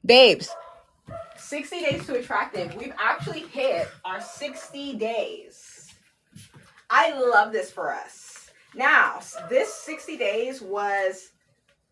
Babes, 60 days to attractive. We've actually hit our 60 days. I love this for us. Now, this 60 days was,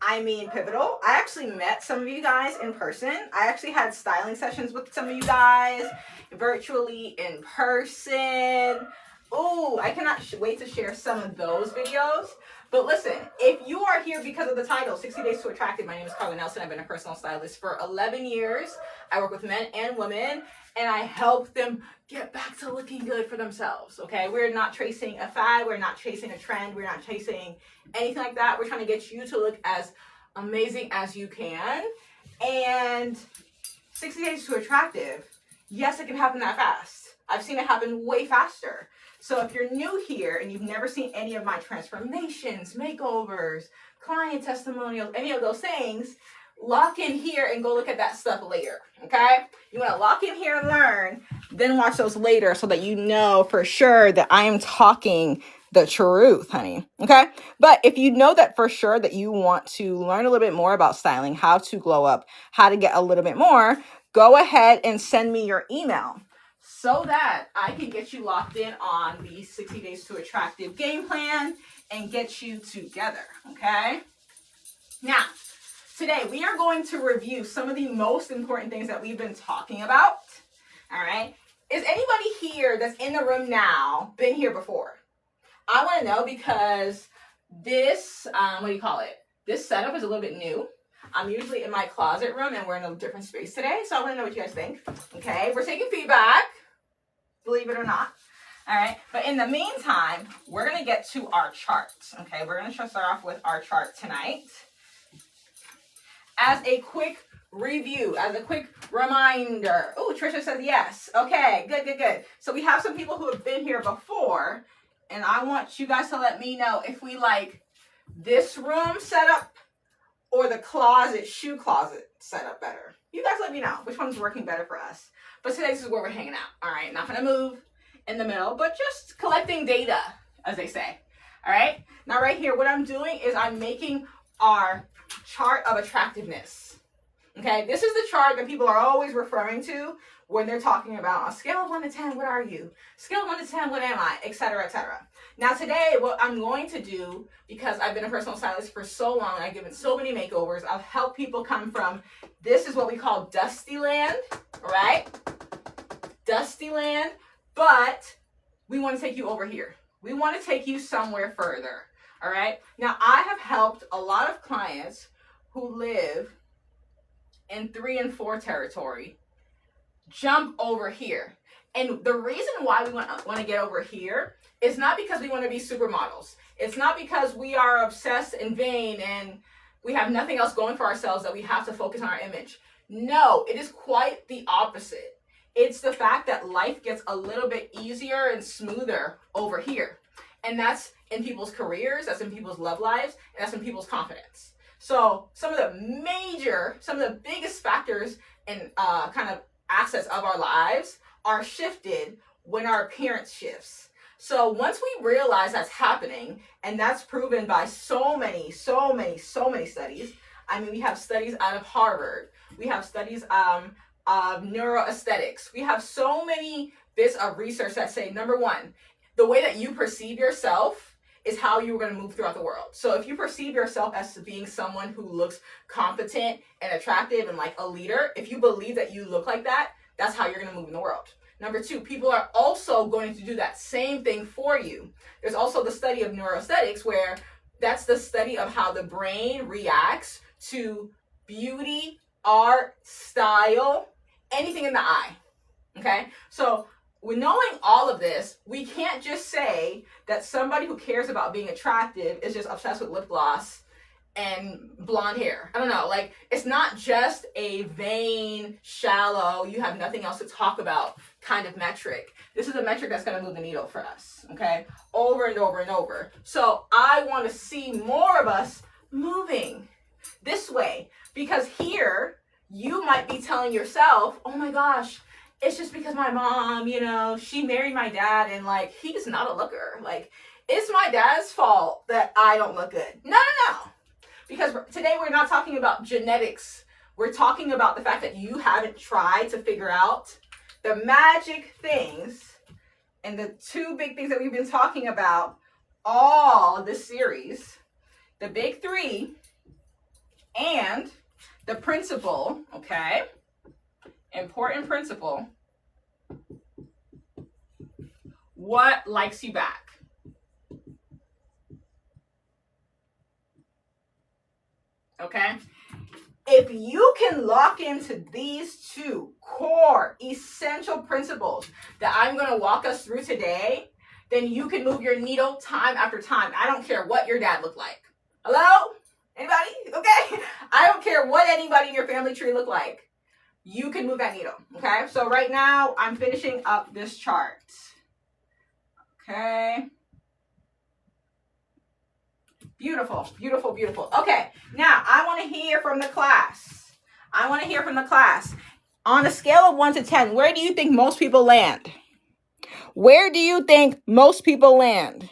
pivotal. I actually met some of you guys in person. I actually had styling sessions with some of you guys, virtually, in person. Oh, I cannot wait to share some of those videos. But listen, if you are here because of the title, 60 Days to Attractive, my name is Carla Nelson. I've been a personal stylist for 11 years. I work with men and women, and I help them get back to looking good for themselves, okay? We're not chasing a fad. We're not chasing a trend. We're not chasing anything like that. We're trying to get you to look as amazing as you can. And 60 Days to Attractive, yes, it can happen that fast. I've seen it happen way faster. So if you're new here and you've never seen any of my transformations, makeovers, client testimonials, any of those things, lock in here and go look at that stuff later, okay? You want to lock in here and learn, then watch those later so that you know for sure that I am talking the truth, honey, okay? But if you know that for sure that you want to learn a little bit more about styling, how to glow up, how to get a little bit more, go ahead and send me your email, so that I can get you locked in on the 60 Days to Attractive game plan and get you together, okay? Now, today we are going to review some of the most important things that we've been talking about, all right? Is anybody here that's in the room now been here before? I want to know because this, this setup is a little bit new. I'm usually in my closet room and we're in a different space today. So I want to know what you guys think. Okay, we're taking feedback, believe it or not. All right, but in the meantime, we're going to get to our charts. Okay, we're going to start off with our chart tonight. As a quick review, as a quick reminder. Oh, Trisha says yes. Okay, good. So we have some people who have been here before, and I want you guys to let me know if we like this room setup or the shoe closet setup better. You guys let me know which one's working better for us. But today, this is where we're hanging out. All right, not gonna move in the middle, but just collecting data, as they say. All right, now right here, what I'm doing is I'm making our chart of attractiveness. Okay, this is the chart that people are always referring to when they're talking about on a scale of 1 to 10, what are you? Scale of 1 to 10, what am I? Etc., etc. Now today, what I'm going to do, because I've been a personal stylist for so long, I've given so many makeovers, I've helped people come from, this is what we call dusty land, right? Dusty land, but we want to take you over here. We want to take you somewhere further, all right? Now, I have helped a lot of clients who live in 3 and 4 territory jump over here. And the reason why we want to get over here is not because we want to be supermodels. It's not because we are obsessed and vain and we have nothing else going for ourselves that we have to focus on our image. No, it is quite the opposite. It's the fact that life gets a little bit easier and smoother over here. And that's in people's careers, that's in people's love lives, and that's in people's confidence. So some of the biggest factors and kind of assets of our lives are shifted when our appearance shifts. So once we realize that's happening, and that's proven by so many studies. I mean, we have studies out of Harvard. We have studies of neuroaesthetics. We have so many bits of research that say, number one, the way that you perceive yourself is how you're going to move throughout the world. So if you perceive yourself as being someone who looks competent and attractive and like a leader, if you believe that you look like that, that's how you're going to move in the world. Number two, people are also going to do that same thing for you. There's also the study of neuroaesthetics, where that's the study of how the brain reacts to beauty, art, style, anything in the eye. Okay? So with knowing all of this, we can't just say that somebody who cares about being attractive is just obsessed with lip gloss and blonde hair. I don't know, like, it's not just a vain, shallow, you have nothing else to talk about kind of metric. This is a metric that's going to move the needle for us, okay? Over and over and over. So I want to see more of us moving this way, because here you might be telling yourself, oh my gosh, it's just because my mom, she married my dad and like, he's not a looker. Like, it's my dad's fault that I don't look good. No. Because today we're not talking about genetics. we're talking about the fact that you haven't tried to figure out the magic things and the two big things that we've been talking about all this series, the big three and the principle, okay? Important principle. What likes you back? Okay? If you can lock into these two core essential principles that I'm going to walk us through today, then you can move your needle time after time. I don't care what your dad looked like. Hello? Anybody? Okay? I don't care what anybody in your family tree looked like. You can move that needle. Okay? So right now, I'm finishing up this chart. Okay? Beautiful, beautiful, beautiful. Okay, now I want to hear from the class. I want to hear from the class. On a scale of 1 to 10, where do you think most people land? Where do you think most people land?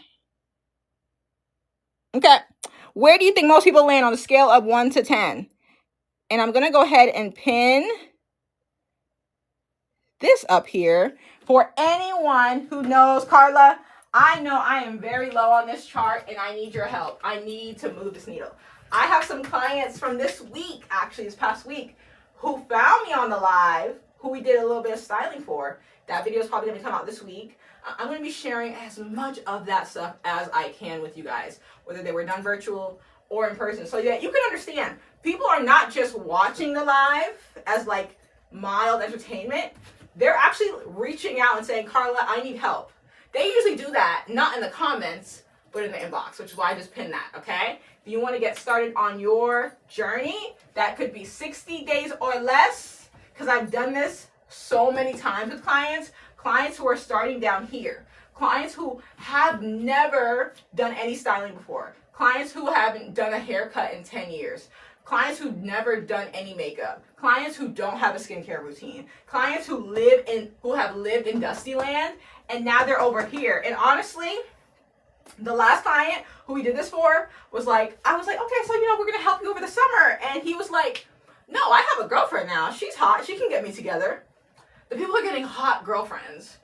Okay, where do you think most people land on a scale of 1 to 10? And I'm going to go ahead and pin this up here for anyone who knows, Carla, I know I am very low on this chart and I need your help. I need to move this needle. I have some clients from this week, actually this past week, who found me on the live, who we did a little bit of styling for. That video is probably going to come out this week. I'm going to be sharing as much of that stuff as I can with you guys, whether they were done virtual or in person, so that you can understand. People are not just watching the live as like mild entertainment. They're actually reaching out and saying, Carla, I need help. They usually do that, not in the comments, but in the inbox, which is why I just pinned that, okay? If you want to get started on your journey, that could be 60 days or less, because I've done this so many times with clients who are starting down here, clients who have never done any styling before, clients who haven't done a haircut in 10 years, clients who've never done any makeup, clients who don't have a skincare routine, clients who have lived in Dusty Land, and now they're over here. And honestly, the last client who we did this for was like, I was like, okay, so we're gonna help you over the summer. And he was like, no, I have a girlfriend now. She's hot. She can get me together. The people are getting hot girlfriends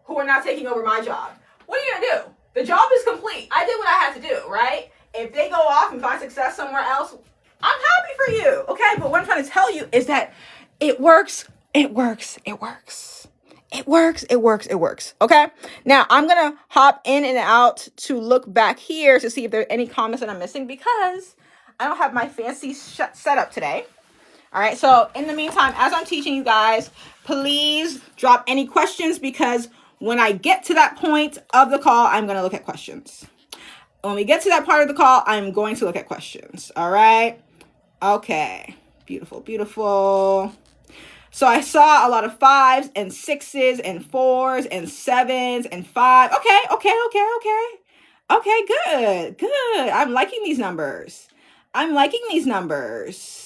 who are not taking over my job. What are you gonna do? The job is complete. I did what I had to do, right? If they go off and find success somewhere else, I'm happy for you, okay? But what I'm trying to tell you is that it works, it works, it works. It works, it works, it works, okay? Now, I'm going to hop in and out to look back here to see if there are any comments that I'm missing because I don't have my fancy setup today. All right, so in the meantime, as I'm teaching you guys, please drop any questions because when I get to that point of the call, I'm going to look at questions. When we get to that part of the call, I'm going to look at questions, all right? Okay, beautiful, beautiful. So I saw a lot of 5s and 6s and 4s and 7s and 5. Okay, good. I'm liking these numbers.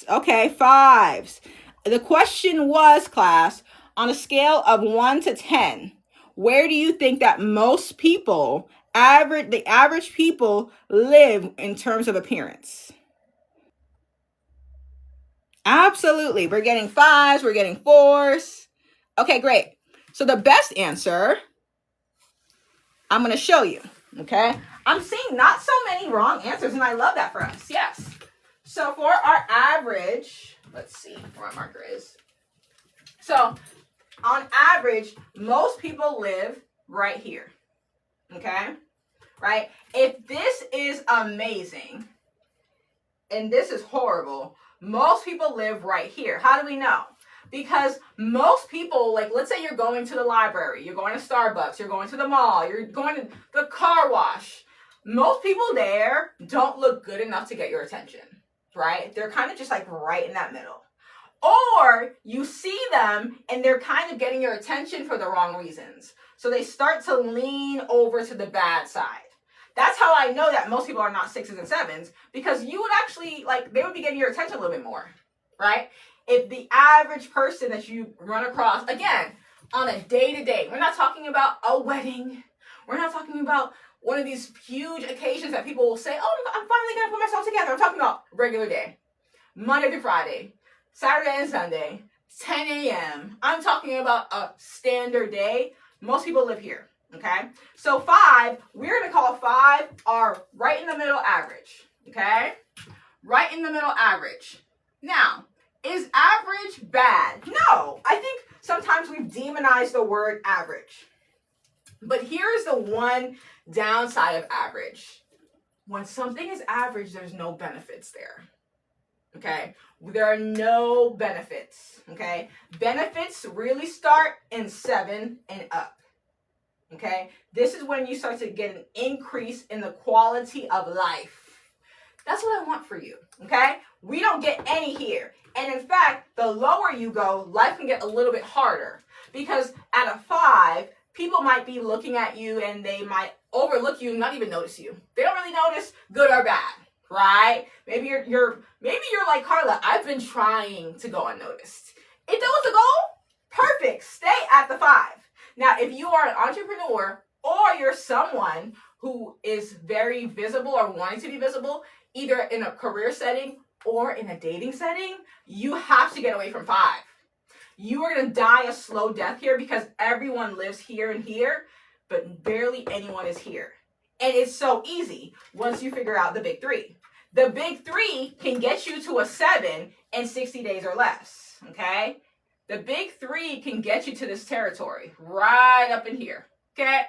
Okay, 5s. The question was, class, on a scale of 1 to 10, where do you think that most people, the average people live in terms of appearance? Absolutely. We're getting 5s. We're getting 4s. Okay, great. So the best answer, I'm going to show you. Okay. I'm seeing not so many wrong answers, and I love that for us. Yes. So for our average, let's see where my marker is. So on average, most people live right here. Okay. Right. If this is amazing and this is horrible, most people live right here. How do we know? Because most people, like, let's say you're going to the library, you're going to Starbucks, you're going to the mall, you're going to the car wash. Most people there don't look good enough to get your attention, right? They're kind of just like right in that middle. Or you see them and they're kind of getting your attention for the wrong reasons. So they start to lean over to the bad side. That's how I know that most people are not 6s and 7s, because you would actually, like, they would be getting your attention a little bit more, right? If the average person that you run across, again, on a day-to-day, we're not talking about a wedding. We're not talking about one of these huge occasions that people will say, oh, I'm finally going to put myself together. I'm talking about regular day, Monday through Friday, Saturday and Sunday, 10 a.m. I'm talking about a standard day. Most people live here, okay? So 5, we're going to call 5 our right in the middle average, okay? Right in the middle average. Now, is average bad? No. I think sometimes we've demonized the word average. But here's the one downside of average. When something is average, there's no benefits there. Okay? There are no benefits. Okay? Benefits really start in 7 and up. Okay? This is when you start to get an increase in the quality of life. That's what I want for you. Okay? We don't get any here. And in fact, the lower you go, life can get a little bit harder. Because at a 5, people might be looking at you and they might overlook you and not even notice you. They don't really notice good or bad, right? Maybe you're like Carla. I've been trying to go unnoticed. If that was the goal, perfect. Stay at the 5. Now, if you are an entrepreneur or you're someone who is very visible or wanting to be visible, either in a career setting or in a dating setting, you have to get away from 5. You are going to die a slow death here because everyone lives here and here, but barely anyone is here. And it's so easy once you figure out the big 3. The big 3 can get you to a 7 in 60 days or less, okay? The big 3 can get you to this territory right up in here, okay?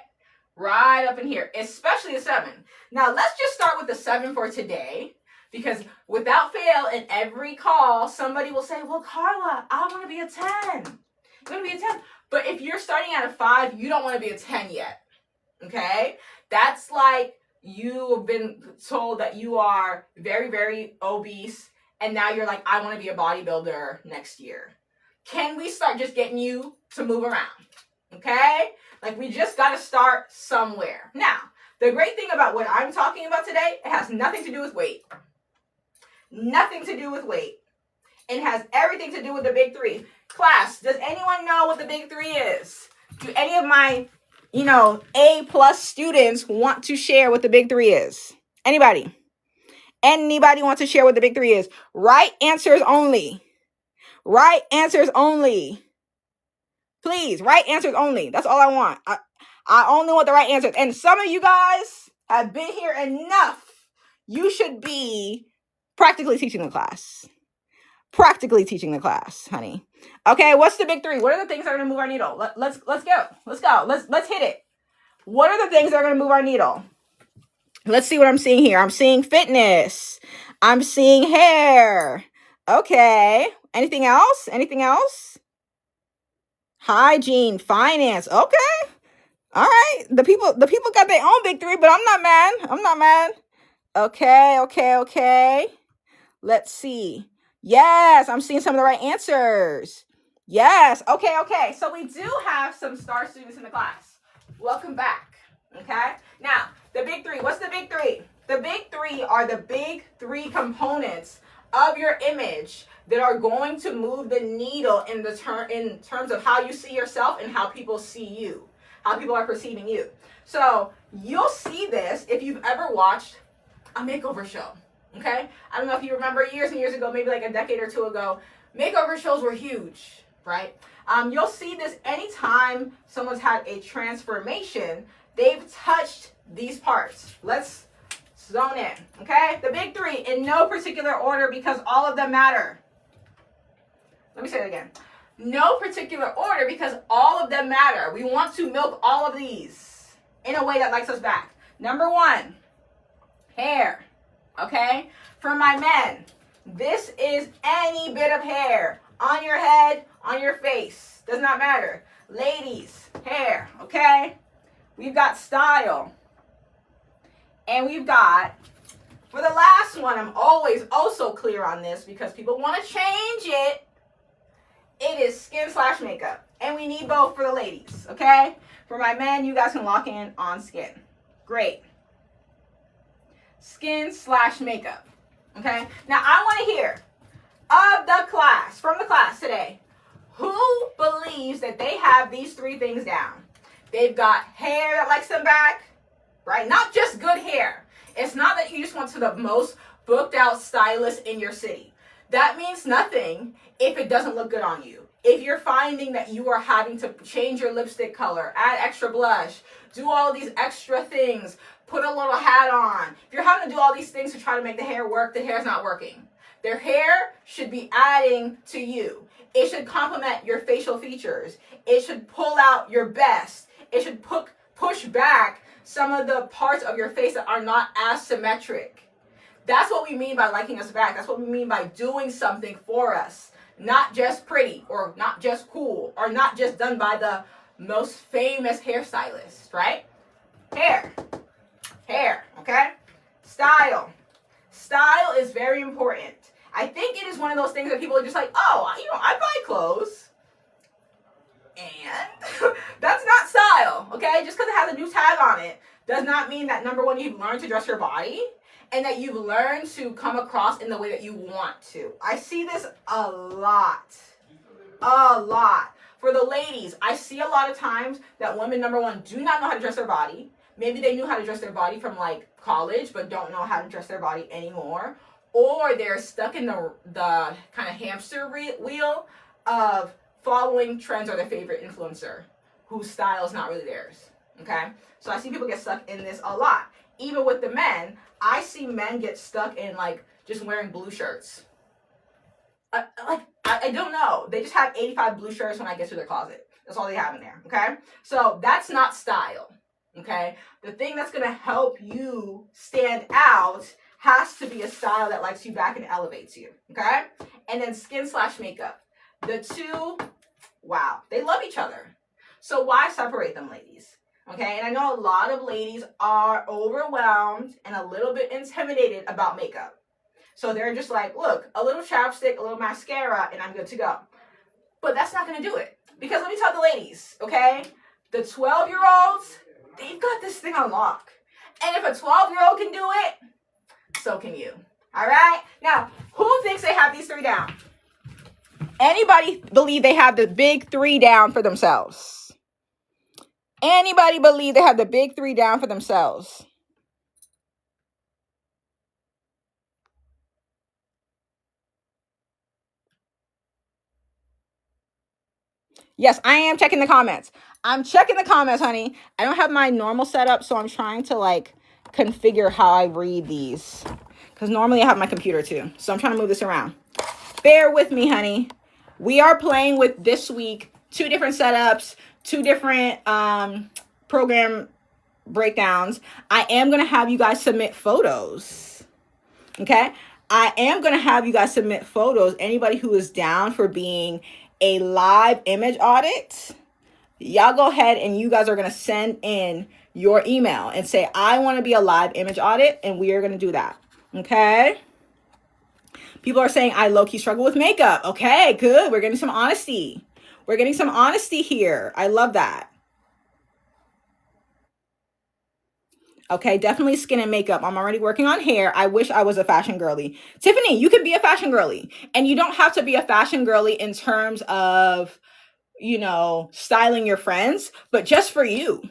Right up in here, especially a 7. Now, let's just start with the 7 for today. Because without fail, in every call, somebody will say, well, Carla, I want to be a 10. You want to be a 10. But if you're starting at a 5, you don't want to be a 10 yet. Okay? That's like you've been told that you are very, very obese. And now you're like, I want to be a bodybuilder next year. Can we start just getting you to move around? Okay? Like we just got to start somewhere. Now, the great thing about what I'm talking about today, it has nothing to do with weight. Nothing to do with weight. It has everything to do with the big 3. Class, does anyone know what the big 3 is? Do any of my, A+ students want to share what the big 3 is? Anybody? Anybody want to share what the big 3 is? Right answers only. Right answers only. Please, right answers only. That's all I want. I only want the right answers. And some of you guys have been here enough. You should be practically teaching the class. Practically teaching the class, honey. Okay, what's the big 3? What are the things that are going to move our needle? Let's go. Let's go. Let's hit it. What are the things that are going to move our needle? Let's see what I'm seeing here. I'm seeing fitness. I'm seeing hair. Okay. Anything else? Anything else? Hygiene, finance. Okay. All right. The people got their own big 3, but I'm not mad. I'm not mad. Okay. Let's see. Yes, I'm seeing some of the right answers. Yes. Okay. So we do have some star students in the class. Welcome back. Okay. Now, the big 3. What's the big 3? The big 3 are the big 3 components of your image that are going to move the needle in terms of how you see yourself and how people see you, how people are perceiving you. So you'll see this if you've ever watched a makeover show. Okay? I don't know if you remember years and years ago, maybe like a decade or 2 ago, makeover shows were huge, right? You'll see this anytime someone's had a transformation, they've touched these parts. Let's zone in, okay? The big 3 in no particular order because all of them matter. Let me say it again. No particular order because all of them matter. We want to milk all of these in a way that likes us back. Number 1, hair. Okay? For my men, this is any bit of hair on your head, on your face. Does not matter. Ladies, hair. Okay? We've got style. And we've got, for the last one, I'm always also clear on this because people want to change it. It is skin/makeup. And we need both for the ladies. Okay? For my men, you guys can lock in on skin. Great. Skin/makeup. Okay? Now, I want to hear from the class today, who believes that they have these 3 things down? They've got hair that likes them back, right? Not just good hair. It's not that you just went to the most booked out stylist in your city. That means nothing if it doesn't look good on you. If you're finding that you are having to change your lipstick color, add extra blush, do all these extra things, put a little hat on. If you're having to do all these things to try to make the hair work, the hair's not working. Their hair should be adding to you. It should complement your facial features. It should pull out your best. It should push back some of the parts of your face that are not as symmetric. That's what we mean by liking us back. That's what we mean by doing something for us. Not just pretty, or not just cool, or not just done by the most famous hairstylist, right? Hair, okay? Style. Style is very important. I think it is one of those things that people are just like, oh, I buy clothes. And that's not style, okay? Just because it has a new tag on it does not mean that, number one, you've learned to dress your body and that you've learned to come across in the way that you want to. I see this a lot. For the ladies, I see a lot of times that women, number one, do not know how to dress their body. Maybe they knew how to dress their body from like college, but don't know how to dress their body anymore. Or they're stuck in the kind of hamster wheel of following trends or their favorite influencer whose style is not really theirs, okay? So I see people get stuck in this a lot. Even with the men, I see men get stuck in like just wearing blue shirts. I don't know. They just have 85 blue shirts when I get to their closet. That's all they have in there, okay? So that's not style, okay? The thing that's going to help you stand out has to be a style that likes you back and elevates you, okay? And then skin/makeup. The two, wow, they love each other. So why separate them, ladies? Okay, and I know a lot of ladies are overwhelmed and a little bit intimidated about makeup. So they're just like, look, a little chapstick, a little mascara, and I'm good to go. But that's not going to do it. Because let me tell the ladies, okay? The 12-year-olds, they've got this thing on lock. And if a 12-year-old can do it, so can you. All right? Now, who thinks they have these three down? Anybody believe they have the big three down for themselves? Anybody believe they have the big three down for themselves? Yes, I am checking the comments. I'm checking the comments, honey. I don't have my normal setup, so I'm trying to like configure how I read these. Because normally I have my computer too. So I'm trying to move this around. Bear with me, honey. We are playing with this week 2 different setups, 2 different program breakdowns. I am going to have you guys submit photos. Okay? I am going to have you guys submit photos. Anybody who is down for being a live image audit, y'all go ahead and you guys are going to send in your email and say, I want to be a live image audit, and we are going to do that. Okay? People are saying, I low-key struggle with makeup. Okay, good. We're getting some honesty. We're getting some honesty here. I love that. Okay, definitely skin and makeup. I'm already working on hair. I wish I was a fashion girly. Tiffany, you can be a fashion girly. And you don't have to be a fashion girly in terms of, styling your friends, but just for you.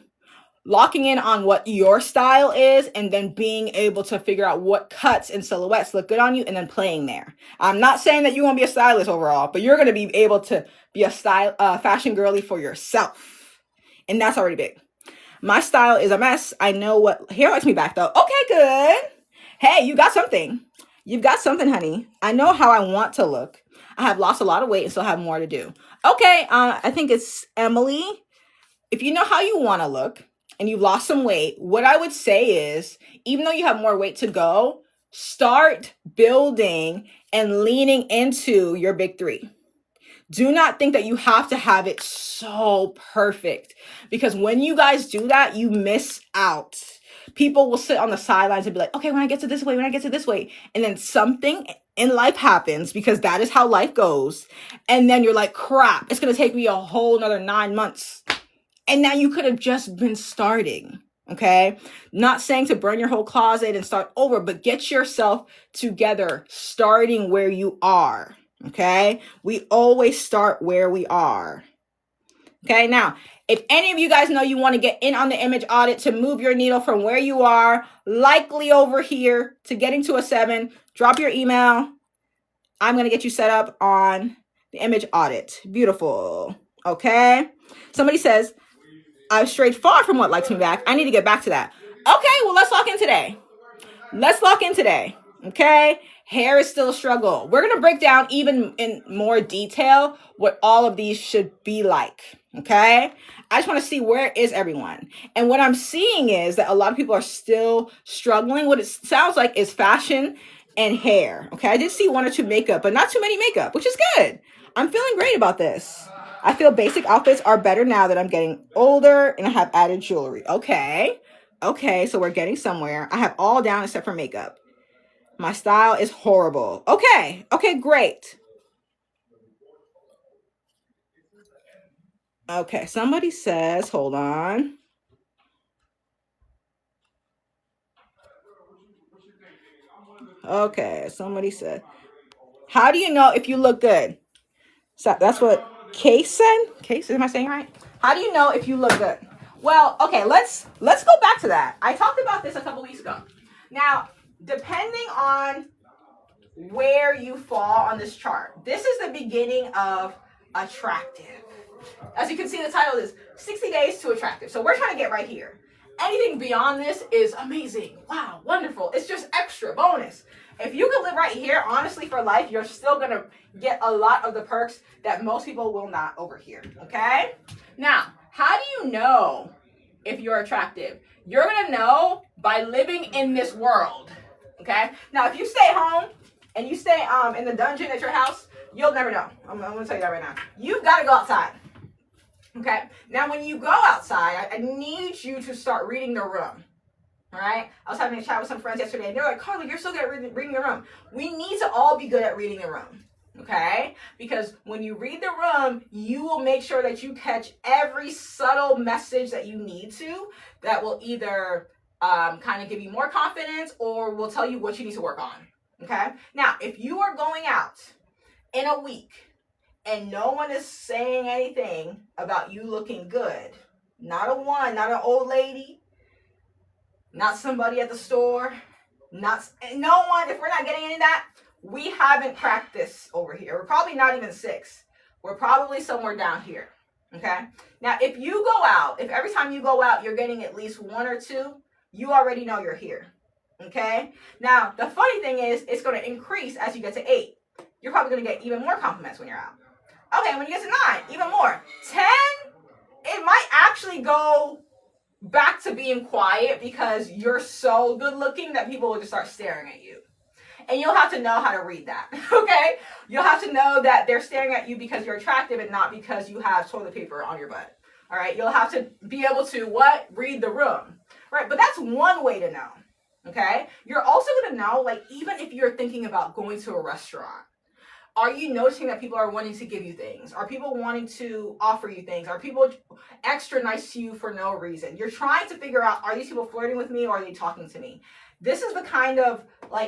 Locking in on what your style is and then being able to figure out what cuts and silhouettes look good on you and then playing there. I'm not saying that you won't be a stylist overall, but you're going to be able to be a fashion girly for yourself. And that's already big. My style is a mess. I know what hair likes me back though. Okay, good. Hey, you got something. You've got something, honey. I know how I want to look. I have lost a lot of weight and still have more to do. Okay, I think it's Emily. If you know how you want to look and you've lost some weight, what I would say is, even though you have more weight to go, start building and leaning into your big 3. Do not think that you have to have it so perfect, because when you guys do that, you miss out. People will sit on the sidelines and be like, okay, when I get to this way, and then something in life happens, because that is how life goes. And then you're like, crap, it's going to take me a whole another 9 months. And now you could have just been starting. Okay. Not saying to burn your whole closet and start over, but get yourself together, starting where you are. Okay. We always start where we are. Okay. Now, if any of you guys know you want to get in on the image audit to move your needle from where you are, likely over here, to getting to a 7, drop your email. I'm going to get you set up on the image audit. Beautiful. Okay. Somebody says, I've strayed far from what likes me back. I need to get back to that. Okay, well, let's lock in today. Let's lock in today. Okay. Hair is still a struggle. We're going to break down even in more detail what all of these should be like. Okay. I just want to see where is everyone. And what I'm seeing is that a lot of people are still struggling. What it sounds like is fashion and hair. Okay. I did see one or two makeup, but not too many makeup, which is good. I'm feeling great about this. I feel basic outfits are better now that I'm getting older and I have added jewelry. Okay. Okay, so we're getting somewhere. I have all down except for makeup. My style is horrible. Okay, great. Okay, somebody says, hold on. Okay, somebody said, how do you know if you look good? So that's what Case said. Case, am I saying right? How do you know if you look good? Well, okay, let's go back to that. I talked about this a couple weeks ago. Now, depending on where you fall on this chart, this is the beginning of attractive. As you can see, the title is 60 Days to Attractive. So we're trying to get right here. Anything beyond this is amazing. Wow, wonderful. It's just extra bonus. If you can live right here, honestly, for life, you're still going to get a lot of the perks that most people will not over here. Okay? Now, how do you know if you're attractive? You're going to know by living in this world. Okay? Now, if you stay home and you stay in the dungeon at your house, you'll never know. I'm going to tell you that right now. You've got to go outside. Okay? Now, when you go outside, I need you to start reading the room. All right? I was having a chat with some friends yesterday, and they're like, Carla, you're so good at reading the room. We need to all be good at reading the room. Okay? Because when you read the room, you will make sure that you catch every subtle message that you need to that will either kind of give you more confidence or will tell you what you need to work on. Okay? Now, if you are going out in a week and no one is saying anything about you looking good, not not an old lady, not somebody at the store, no one, if we're not getting any of that, we haven't cracked this over here. We're probably not even 6. We're probably somewhere down here. Okay? Now, if you go out, if every time you go out, you're getting at least 1 or 2, you already know you're here. Okay? Now, the funny thing is, it's going to increase as you get to 8. You're probably going to get even more compliments when you're out. Okay, when you get to 9, even more. 10, it might actually go back to being quiet because you're so good looking that people will just start staring at you. And you'll have to know how to read that, okay? You'll have to know that they're staring at you because you're attractive and not because you have toilet paper on your butt, all right? You'll have to be able to, read the room, right? But that's one way to know, okay? You're also gonna know, like, even if you're thinking about going to a restaurant, are you noticing that people are wanting to give you things? Are people wanting to offer you things? Are people extra nice to you for no reason? You're trying to figure out, are these people flirting with me or are they talking to me? This is the kind of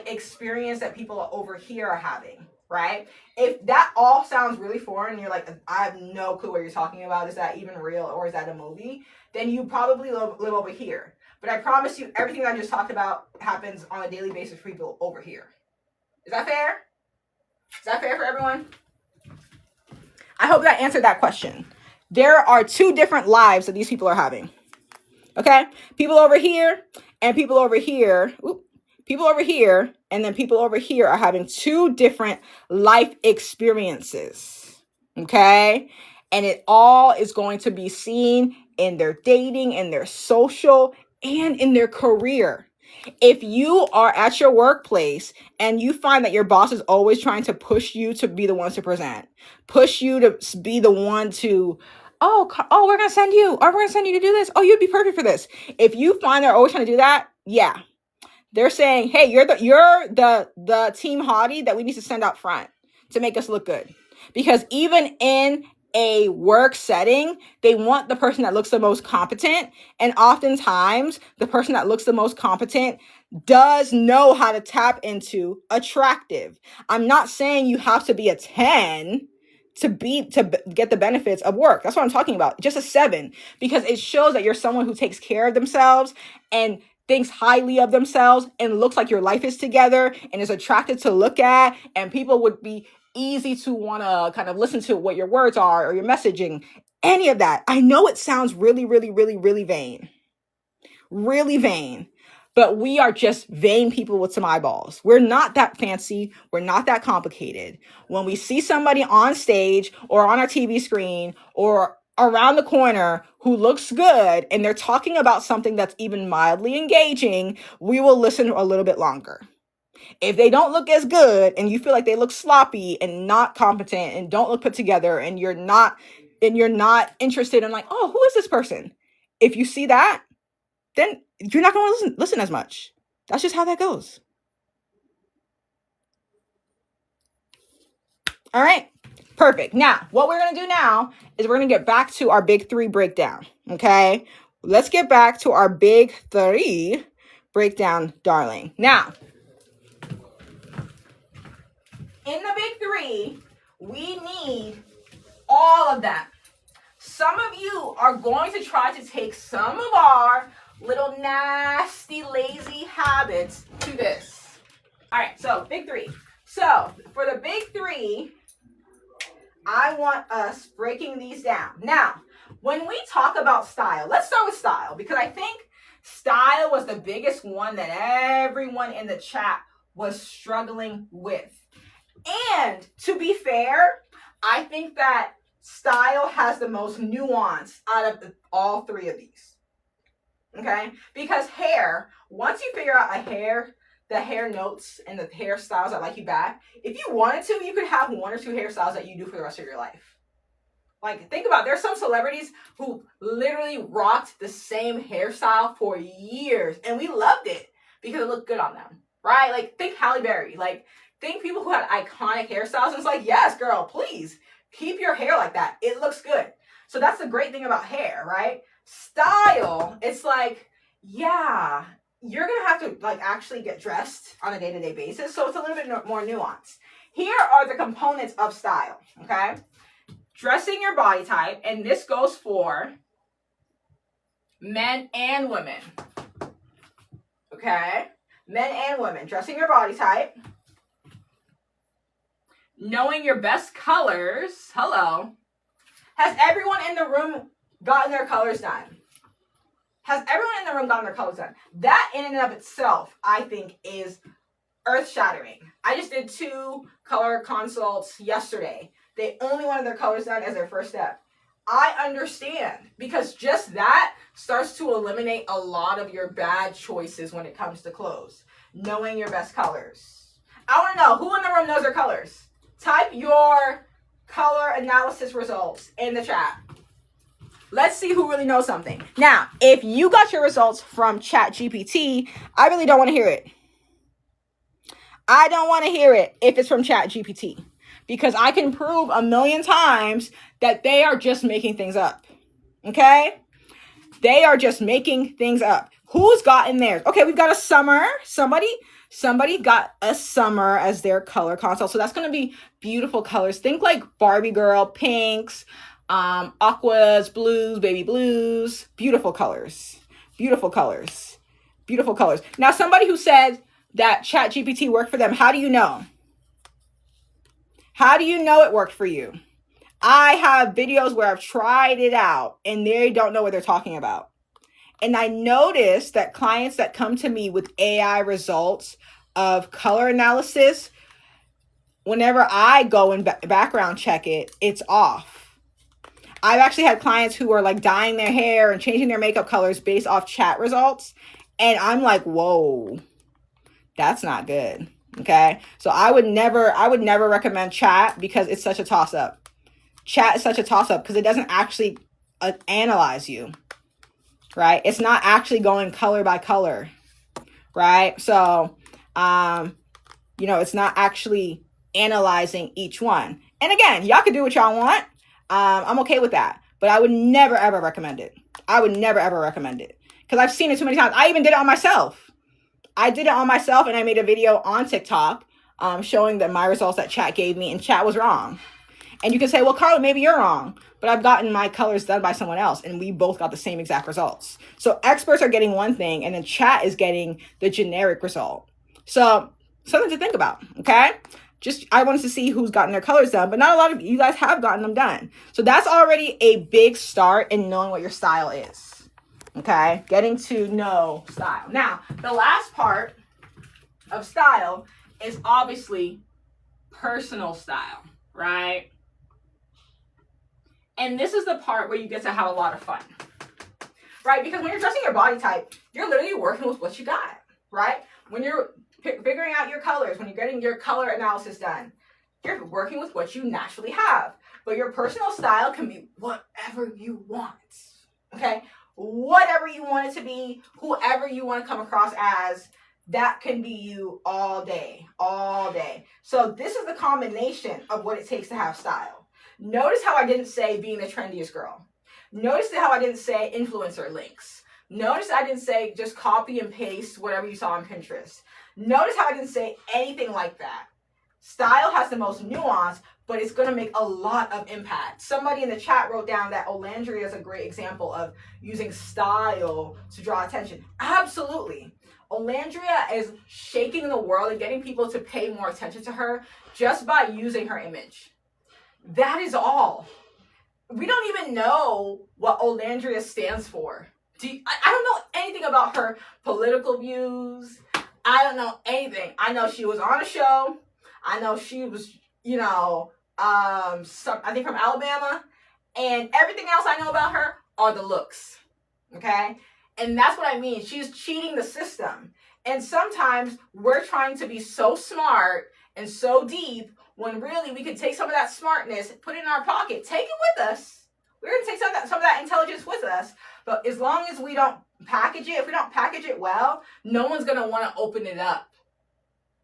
experience that people over here are having, right? If that all sounds really foreign and you're like, I have no clue what you're talking about, is that even real or is that a movie? Then you probably live over here. But I promise you, everything I just talked about happens on a daily basis for people over here. Is that fair? Is that fair for everyone? I hope that answered that question. There are 2 different lives that these people are having. Okay? People over here and people over here. People over here and then people over here are having 2 different life experiences. Okay? And it all is going to be seen in their dating, in their social, and in their career. If you are at your workplace and you find that your boss is always trying to push you to be the one to present, push you to be the one to, we're going to send you, or we're going to send you to do this. Oh, you'd be perfect for this. If you find they're always trying to do that, yeah, they're saying, hey, you're the team hottie that we need to send out front to make us look good. Because even in a work setting, they want the person that looks the most competent. And oftentimes, the person that looks the most competent does know how to tap into attractive. I'm not saying you have to be a 10 to get the benefits of work. That's what I'm talking about. Just a 7, because it shows that you're someone who takes care of themselves and thinks highly of themselves and looks like your life is together and is attracted to look at, and people would be easy to want to kind of listen to what your words are or your messaging, any of that. I know it sounds really, really, really, really vain. Really vain. But we are just vain people with some eyeballs. We're not that fancy. We're not that complicated. When we see somebody on stage or on our TV screen or around the corner who looks good and they're talking about something that's even mildly engaging, we will listen a little bit longer. If they don't look as good and you feel like they look sloppy and not competent and don't look put together and you're not interested in like, oh, who is this person? If you see that, then you're not going to listen as much. That's just how that goes. All right. Perfect. Now, what we're going to do now is we're going to get back to our big three breakdown. Okay. Let's get back to our big three breakdown, darling. Now, in the big three, we need all of them. Some of you are going to try to take some of our little nasty, lazy habits to this. All right, so big three. So for the big three, I want us breaking these down. Now, when we talk about style, let's start with style, because I think style was the biggest one that everyone in the chat was struggling with. And to be fair, I think that style has the most nuance out of all three of these. Okay? Because hair, once you figure out the hair notes and the hairstyles that like you back, if you wanted to, you could have one or two hairstyles that you do for the rest of your life. Like, think about it. There's some celebrities who literally rocked the same hairstyle for years, and we loved it because it looked good on them, right? Like, think Halle Berry. Like, think people who had iconic hairstyles, and it's like, yes, girl, please, keep your hair like that. It looks good. So that's the great thing about hair, right? Style, it's like, yeah, you're going to have to like actually get dressed on a day-to-day basis. So it's a little bit more nuanced. Here are the components of style, okay? Dressing your body type, and this goes for men and women, okay? Men and women, dressing your body type. Knowing your best colors. Hello. Has everyone in the room gotten their colors done? Has everyone in the room gotten their colors done? That in and of itself, I think, is earth-shattering. I just did 2 color consults yesterday. They only wanted their colors done as their first step. I understand, because just that starts to eliminate a lot of your bad choices when it comes to clothes. Knowing your best colors. I want to know, who in the room knows their colors? Type your color analysis results in the chat. Let's see who really knows something. Now, if you got your results from ChatGPT, I really don't want to hear it. I don't want to hear it if it's from ChatGPT, because I can prove 1,000,000 times that they are just making things up. Okay? They are just making things up. Who's gotten theirs? Okay, we've got a summer. Somebody got a summer as their color consult. So that's going to be beautiful colors. Think like Barbie girl, pinks, aquas, blues, baby blues. Beautiful colors. Beautiful colors. Beautiful colors. Now, somebody who said that ChatGPT worked for them, how do you know? How do you know it worked for you? I have videos where I've tried it out and they don't know what they're talking about. And I noticed that clients that come to me with AI results of color analysis, whenever I go and background check it, it's off. I've actually had clients who are like dyeing their hair and changing their makeup colors based off chat results. And I'm like, whoa, that's not good. Okay. So I would never recommend chat because it's such a toss up. Chat is such a toss up because it doesn't actually analyze you. Right? It's not actually going color by color, right? So, it's not actually analyzing each one. And again, y'all can do what y'all want. I'm okay with that, but I would never, ever recommend it. I would never, ever recommend it because I've seen it too many times. I even did it on myself. I did it on myself and I made a video on TikTok, showing that my results that chat gave me, and chat was wrong. And you can say, well, Carla, maybe you're wrong, but I've gotten my colors done by someone else and we both got the same exact results. So experts are getting one thing and then chat is getting the generic result. So something to think about, okay? Just, I wanted to see who's gotten their colors done, but not a lot of you guys have gotten them done. So that's already a big start in knowing what your style is, okay? Getting to know style. Now, the last part of style is obviously personal style, right? And this is the part where you get to have a lot of fun, right? Because when you're dressing your body type, you're literally working with what you got, right? When you're figuring out your colors, when you're getting your color analysis done, you're working with what you naturally have. But your personal style can be whatever you want, okay? Whatever you want it to be, whoever you want to come across as, that can be you all day, all day. So this is the combination of what it takes to have style. Notice how I didn't say being the trendiest girl. Notice how I didn't say influencer links. Notice I didn't say just copy and paste whatever you saw on Pinterest. Notice how I didn't say anything like that. Style has the most nuance, but it's going to make a lot of impact. Somebody in the chat wrote down that Olandria is a great example of using style to draw attention. Absolutely. Olandria is shaking the world and getting people to pay more attention to her just by using her image. That is all. We don't even know what Olandria stands for. I don't know anything about her political views. I don't know anything. I know she was on a show. I know she was, I think from Alabama. And everything else I know about her are the looks. Okay? And that's what I mean. She's cheating the system. And sometimes we're trying to be so smart and so deep when really we could take some of that smartness, put it in our pocket, take it with us. We're going to take some of that intelligence with us. But as long as we don't package it, if we don't package it well, no one's going to want to open it up.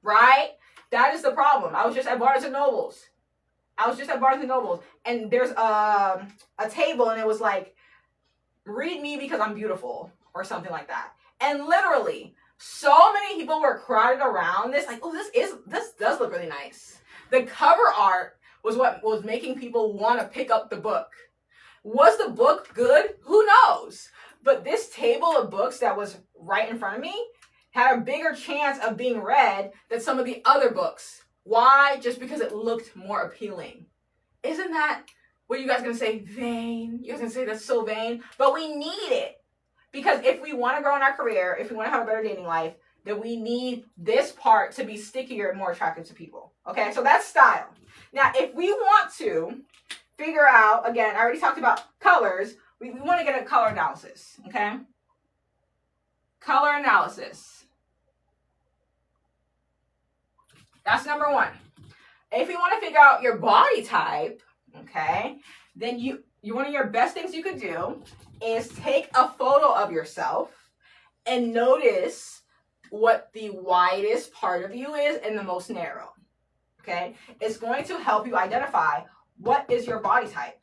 Right? That is the problem. I was just at Barnes and Nobles. And there's a table and it was like, read me because I'm beautiful or something like that. And literally, so many people were crowded around this. Like, oh, this does look really nice. The cover art was what was making people want to pick up the book. Was the book good? Who knows? But this table of books that was right in front of me had a bigger chance of being read than some of the other books. Why? Just because it looked more appealing. Isn't that what you guys going to say? Vain. You guys going to say that's so vain? But we need it. Because if we want to grow in our career, if we want to have a better dating life, then we need this part to be stickier and more attractive to people. Okay, so that's style. Now, if we want to figure out, again, I already talked about colors. We want to get a color analysis, okay? Color analysis. That's number one. If you want to figure out your body type, okay, then one of your best things you could do is take a photo of yourself and notice what the widest part of you is and the most narrow, okay? It's going to help you identify what is your body type,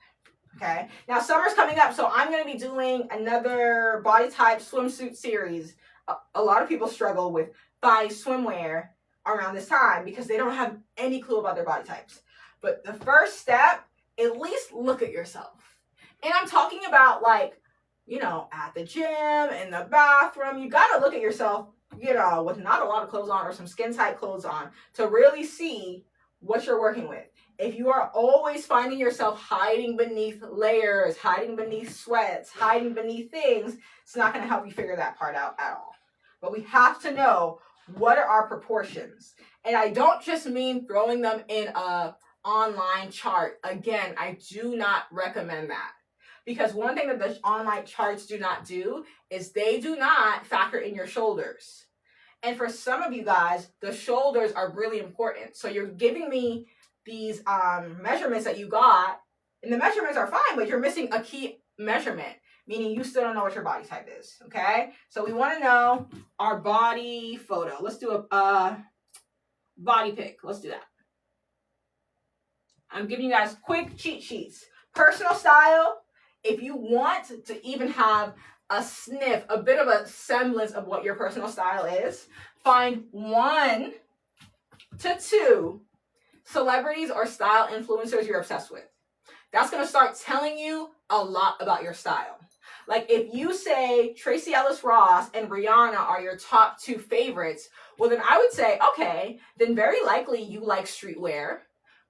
okay? Now, summer's coming up, so I'm going to be doing another body type swimsuit series. A lot of people struggle with buying swimwear around this time because they don't have any clue about their body types. But the first step, at least look at yourself. And I'm talking about at the gym, in the bathroom, you got to look at yourself, with not a lot of clothes on or some skin tight clothes on to really see what you're working with. If you are always finding yourself hiding beneath layers, hiding beneath sweats, hiding beneath things, it's not going to help you figure that part out at all. But we have to know what are our proportions. And I don't just mean throwing them in a online chart. Again, I do not recommend that. Because one thing that the online charts do not do is they do not factor in your shoulders. And for some of you guys, the shoulders are really important. So you're giving me these measurements that you got, and the measurements are fine, but you're missing a key measurement, meaning you still don't know what your body type is, okay? So we want to know our body photo. Let's do a body pic. Let's do that. I'm giving you guys quick cheat sheets. Personal style. If you want to even have a sniff, a bit of a semblance of what your personal style is, find 1 to 2 celebrities or style influencers you're obsessed with. That's going to start telling you a lot about your style. Like if you say Tracee Ellis Ross and Rihanna are your top 2 favorites, well then I would say, okay, then very likely you like streetwear.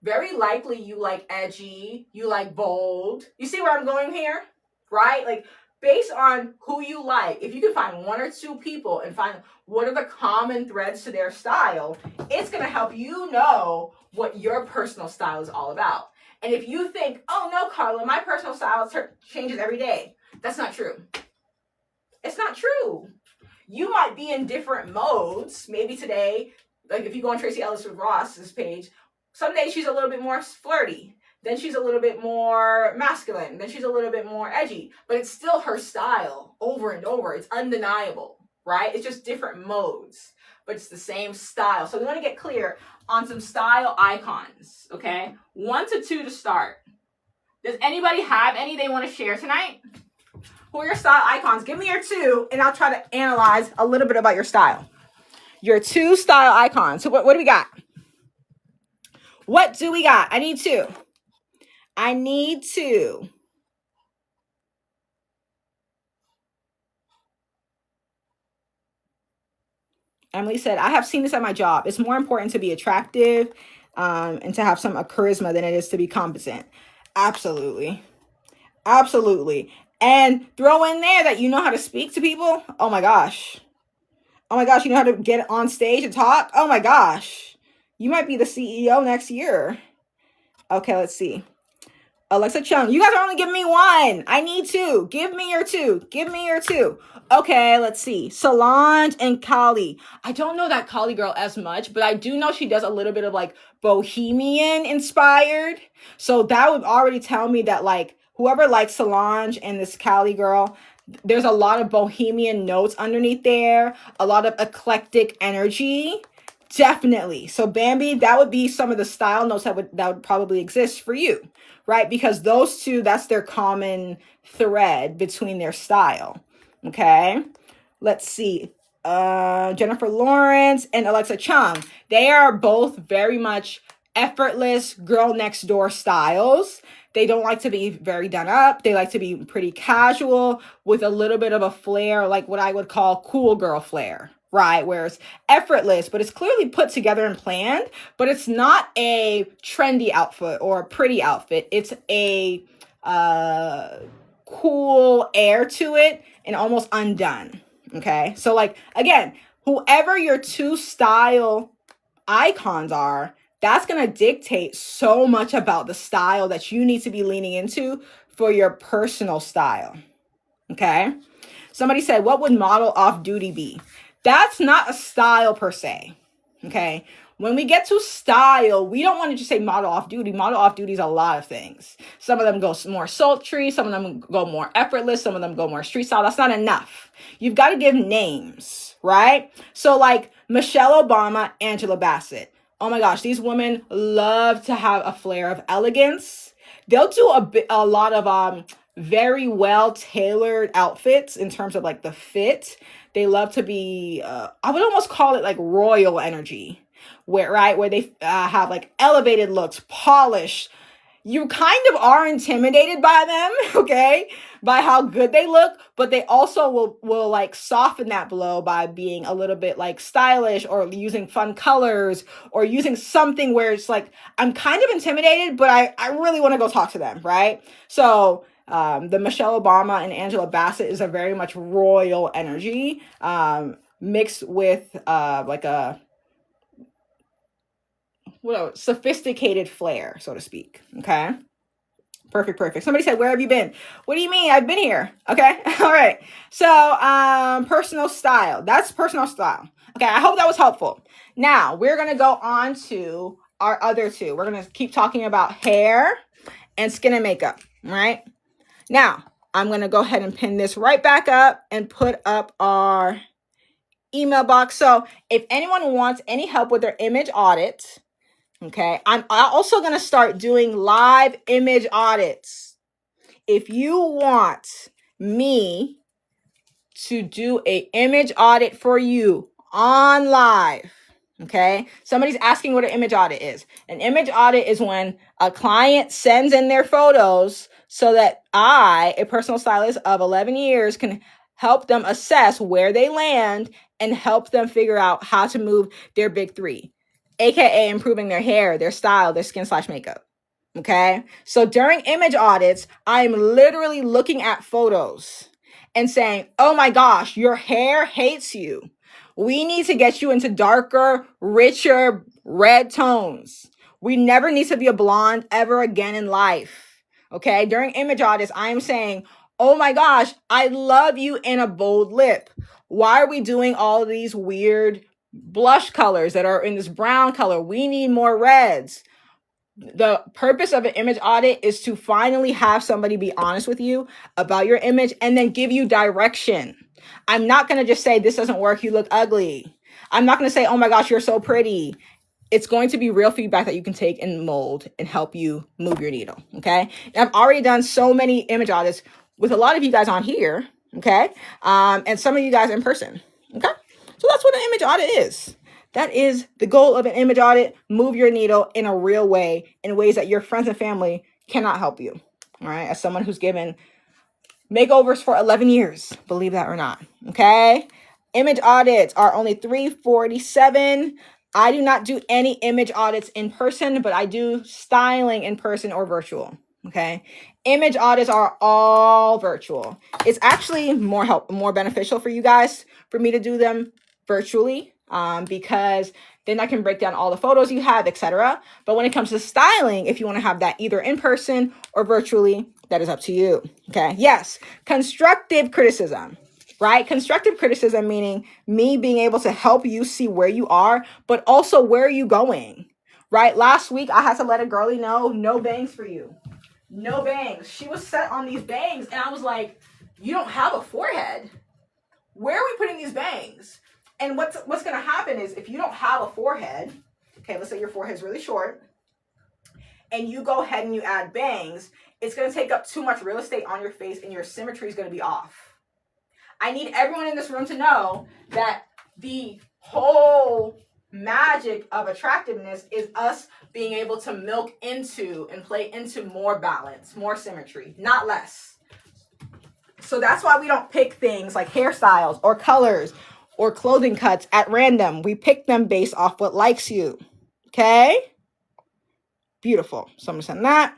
Very likely you like edgy, you like bold. You see where I'm going here? Right? Like based on who you like, if you can find 1 or 2 people and find what are the common threads to their style, it's going to help you know what your personal style is all about. And if you think, oh no, Carla, my personal style changes every day. That's not true. It's not true. You might be in different modes. Maybe today, like if you go on Tracee Ellis Ross's page, some days she's a little bit more flirty. Then she's a little bit more masculine. Then she's a little bit more edgy. But it's still her style over and over. It's undeniable, right? It's just different modes. But it's the same style. So we want to get clear on some style icons, okay? 1 to 2 to start. Does anybody have any they want to share tonight? Who are your style icons? Give me your 2, and I'll try to analyze a little bit about your style. Your 2 style icons. So what do we got? What do we got? I need 2. I need 2. Emily said, I have seen this at my job. It's more important to be attractive and to have some charisma than it is to be competent. Absolutely. Absolutely. And throw in there that you know how to speak to people. Oh my gosh. Oh my gosh. You know how to get on stage and talk. Oh my gosh. You might be the CEO next year. Okay, let's see. Alexa Chung, you guys are only giving me 1. I need 2. Give me your 2. Give me your 2. Okay, let's see. Solange and Kali. I don't know that Kali girl as much, but I do know she does a little bit of like bohemian inspired. So that would already tell me that like whoever likes Solange and this Kali girl, there's a lot of bohemian notes underneath there, a lot of eclectic energy. Definitely. So Bambi, that would be some of the style notes that would probably exist for you, right? Because those 2, that's their common thread between their style. Okay. Let's see. Jennifer Lawrence and Alexa Chung. They are both very much effortless girl next door styles. They don't like to be very done up. They like to be pretty casual with a little bit of a flair, like what I would call cool girl flair. Right, where it's effortless, but it's clearly put together and planned, but it's not a trendy outfit or a pretty outfit. It's a cool air to it and almost undone, okay? So like, again, whoever your 2 style icons are, that's going to dictate so much about the style that you need to be leaning into for your personal style, okay? Somebody said, what would model off duty be? That's not a style per se, okay? When we get to style, we don't want to just say model off duty. Model off duty is a lot of things. Some of them go more sultry. Some of them go more effortless. Some of them go more street style. That's not enough. You've got to give names, right? So like Michelle Obama, Angela Bassett. Oh my gosh, these women love to have a flair of elegance. They'll do a lot of very well tailored outfits in terms of like the fit. They love to be, I would almost call it like royal energy, where they have like elevated looks, polished. You kind of are intimidated by them, okay, by how good they look, but they also will like soften that blow by being a little bit like stylish or using fun colors or using something where it's like, I'm kind of intimidated, but I really want to go talk to them, right? So the Michelle Obama and Angela Bassett is a very much royal energy mixed with like a sophisticated flair, so to speak. Okay. Perfect. Somebody said, where have you been? What do you mean? I've been here. Okay. All right. So personal style. That's personal style. Okay. I hope that was helpful. Now we're going to go on to our other 2. We're going to keep talking about hair and skin and makeup. Right. Now, I'm going to go ahead and pin this right back up and put up our email box. So if anyone wants any help with their image audit, okay, I'm also going to start doing live image audits. If you want me to do an image audit for you on live, Okay. Somebody's asking what an image audit is. An image audit is when a client sends in their photos so that I, a personal stylist of 11 years, can help them assess where they land and help them figure out how to move their big three, aka improving their hair, their style, their skin/makeup. Okay. So during image audits, I'm literally looking at photos and saying, oh my gosh, your hair hates you. We need to get you into darker, richer red tones. We never need to be a blonde ever again in life. Okay. During image audits, I am saying, oh my gosh, I love you in a bold lip. Why are we doing all these weird blush colors that are in this brown color? We need more reds. The purpose of an image audit is to finally have somebody be honest with you about your image and then give you direction. I'm not going to just say, this doesn't work, you look ugly. I'm not going to say, oh my gosh, you're so pretty. It's going to be real feedback that you can take and mold and help you move your needle. Okay. And I've already done so many image audits with a lot of you guys on here. Okay. And some of you guys in person. Okay. So that's what an image audit is. That is the goal of an image audit. Move your needle in a real way, in ways that your friends and family cannot help you. All right. As someone who's given makeovers for 11 years, believe that or not. Okay. Image audits are only $347. I do not do any image audits in person, but I do styling in person or virtual. Okay. Image audits are all virtual. It's actually more beneficial for you guys for me to do them virtually. Because then I can break down all the photos you have, etc. But when it comes to styling, if you want to have that either in person or virtually, that is up to you. Okay. Yes. Constructive criticism, right? Constructive criticism, meaning me being able to help you see where you are, but also where are you going, right? Last week, I had to let a girlie know, no bangs for you. No bangs. She was set on these bangs. And I was like, you don't have a forehead. Where are we putting these bangs? And what's going to happen is if you don't have a forehead, okay, let's say your forehead's really short, and you go ahead and you add bangs, it's going to take up too much real estate on your face and your symmetry is going to be off. I need everyone in this room to know that the whole magic of attractiveness is us being able to milk into and play into more balance, more symmetry, not less. So that's why we don't pick things like hairstyles or colors or clothing cuts at random. We pick them based off what likes you. Okay? Beautiful. So I'm going to send that.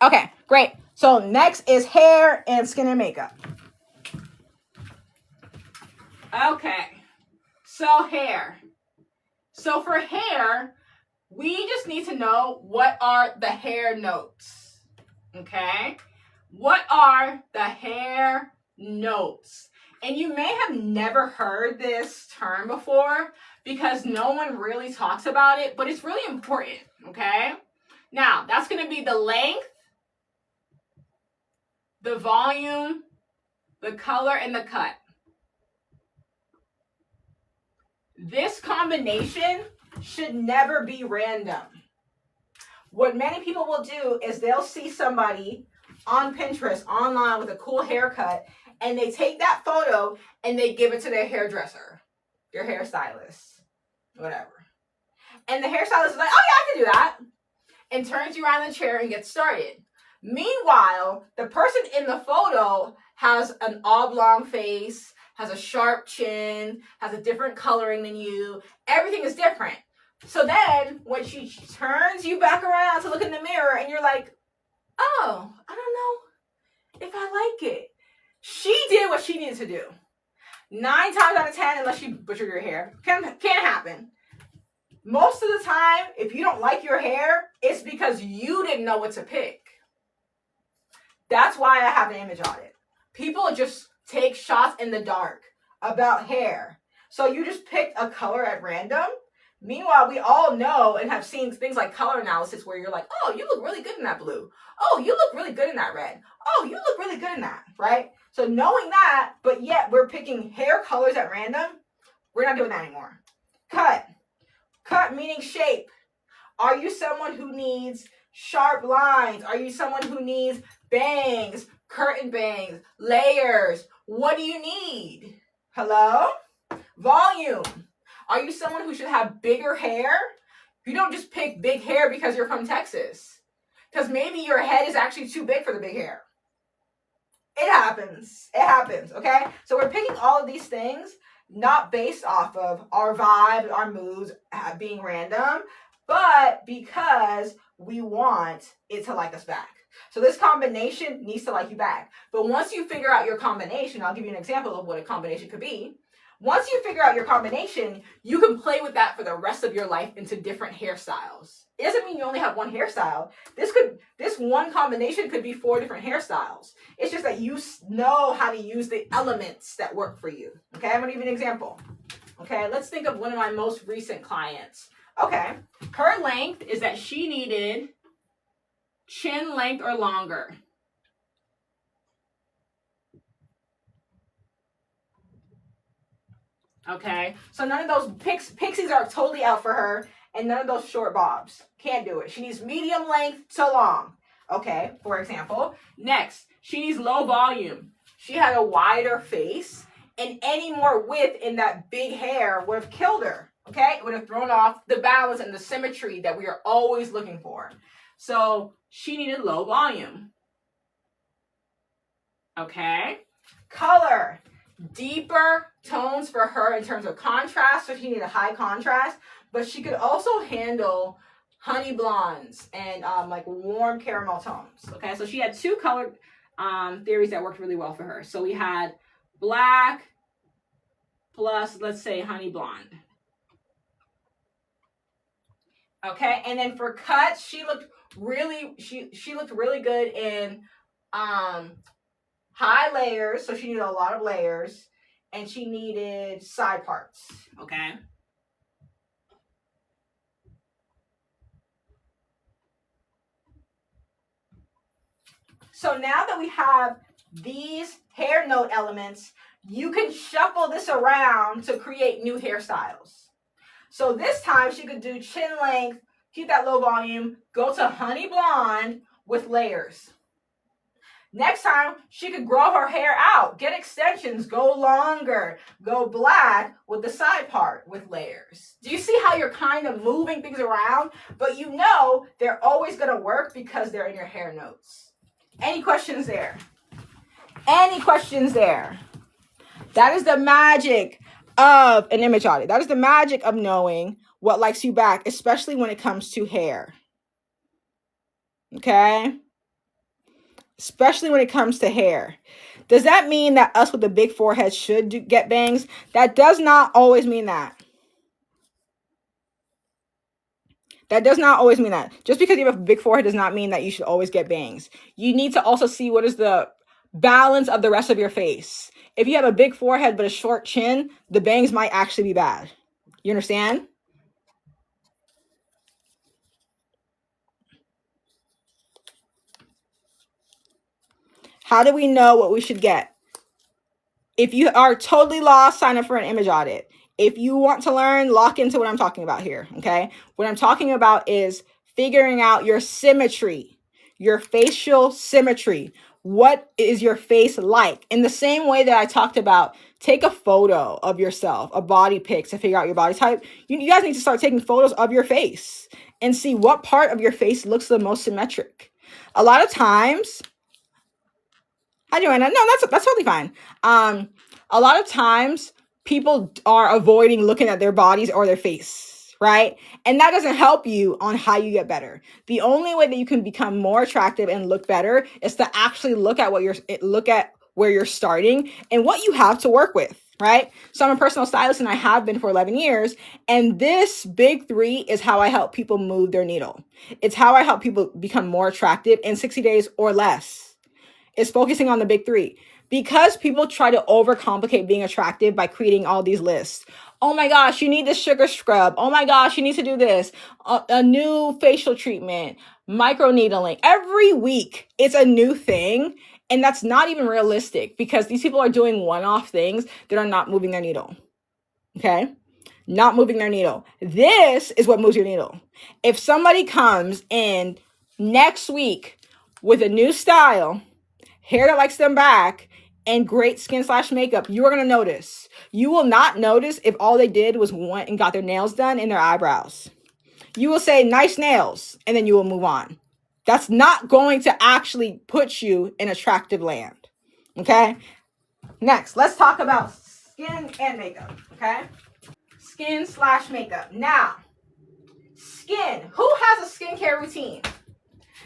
Okay, great. So next is hair and skin and makeup. Okay. So hair. So for hair, we just need to know what are the hair notes. Okay? What are the hair notes? And you may have never heard this term before because no one really talks about it, but it's really important, okay? Now, that's going to be the length, the volume, the color, and the cut. This combination should never be random. What many people will do is they'll see somebody on Pinterest, online with a cool haircut, and they take that photo and they give it to their hairdresser, their hairstylist, whatever. And the hairstylist is like, oh yeah, I can do that. And turns you around the chair and gets started. Meanwhile, the person in the photo has an oblong face, has a sharp chin, has a different coloring than you. Everything is different. So then when she turns you back around to look in the mirror and you're like, oh, I don't know if I like it. She did what she needed to do. 9 times out of 10, unless she butchered your hair, can't happen. Most of the time, if you don't like your hair, it's because you didn't know what to pick. That's why I have an image audit. People just take shots in the dark about hair. So you just picked a color at random. Meanwhile, we all know and have seen things like color analysis where you're like, oh, you look really good in that blue. Oh, you look really good in that red. Oh, you look really good in that, right? So knowing that, but yet we're picking hair colors at random, we're not doing that anymore. Cut. Cut meaning shape. Are you someone who needs sharp lines? Are you someone who needs bangs, curtain bangs, layers? What do you need? Hello? Volume. Are you someone who should have bigger hair? You don't just pick big hair because you're from Texas. Because maybe your head is actually too big for the big hair. It happens. It happens, okay? So we're picking all of these things not based off of our vibe, our moods being random, but because we want it to like us back. So this combination needs to like you back. But once you figure out your combination, I'll give you an example of what a combination could be. Once you figure out your combination, you can play with that for the rest of your life into different hairstyles. It doesn't mean you only have one hairstyle. This one combination could be 4 different hairstyles. It's just that you know how to use the elements that work for you. Okay, I'm gonna give you an example. Okay, let's think of one of my most recent clients. Okay, her length is that she needed chin length or longer. Okay, so none of those pixies are totally out for her, and none of those short bobs. Can't do it. She needs medium length to long. Okay, for example. Next, she needs low volume. She had a wider face, and any more width in that big hair would have killed her. Okay, it would have thrown off the balance and the symmetry that we are always looking for. So she needed low volume. Okay, color. Deeper tones for her in terms of contrast, so she needed a high contrast, but she could also handle honey blondes and like warm caramel tones. Okay, so she had 2 color theories that worked really well for her. So we had black plus, let's say, honey blonde. Okay, and then for cuts, she looked really good in high layers, so she needed a lot of layers, and she needed side parts, okay? So now that we have these hair note elements, you can shuffle this around to create new hairstyles. So this time she could do chin length, keep that low volume, go to honey blonde with layers. Next time, she could grow her hair out, get extensions, go longer, go black with the side part with layers. Do you see how you're kind of moving things around? But you know they're always going to work because they're in your hair notes. Any questions there? Any questions there? That is the magic of an image audit. That is the magic of knowing what likes you back, especially when it comes to hair. Okay? Especially when it comes to hair. Does that mean that us with a big forehead should get bangs? That does not always mean that. That does not always mean that. Just because you have a big forehead does not mean that you should always get bangs. You need to also see what is the balance of the rest of your face. If you have a big forehead but a short chin, the bangs might actually be bad. You understand? How do we know what we should get? If you are totally lost, sign up for an image audit. If you want to learn, lock into what I'm talking about here, okay? What I'm talking about is figuring out your symmetry, your facial symmetry. What is your face like? In the same way that I talked about, take a photo of yourself, a body pic to figure out your body type. You guys need to start taking photos of your face and see what part of your face looks the most symmetric. A lot of times, hi, Joanna. No, that's totally fine. A lot of times people are avoiding looking at their bodies or their face, right? And that doesn't help you on how you get better. The only way that you can become more attractive and look better is to actually look at where you're starting and what you have to work with, right? So I'm a personal stylist and I have been for 11 years. And this big 3 is how I help people move their needle. It's how I help people become more attractive in 60 days or less. Is focusing on the big 3, because people try to overcomplicate being attractive by creating all these lists. Oh my gosh, you need this sugar scrub. Oh my gosh, you need to do this. A new facial treatment, micro needling. Every week it's a new thing. And that's not even realistic because these people are doing one-off things that are not moving their needle. Okay? Not moving their needle. This is what moves your needle. If somebody comes in next week with a new style, hair that likes them back, and great skin / makeup, you're going to notice. You will not notice if all they did was went and got their nails done and their eyebrows. You will say nice nails and then you will move on. That's not going to actually put you in attractive land. Okay? Next, let's talk about skin and makeup. Okay? Skin / makeup. Now, skin. Who has a skincare routine?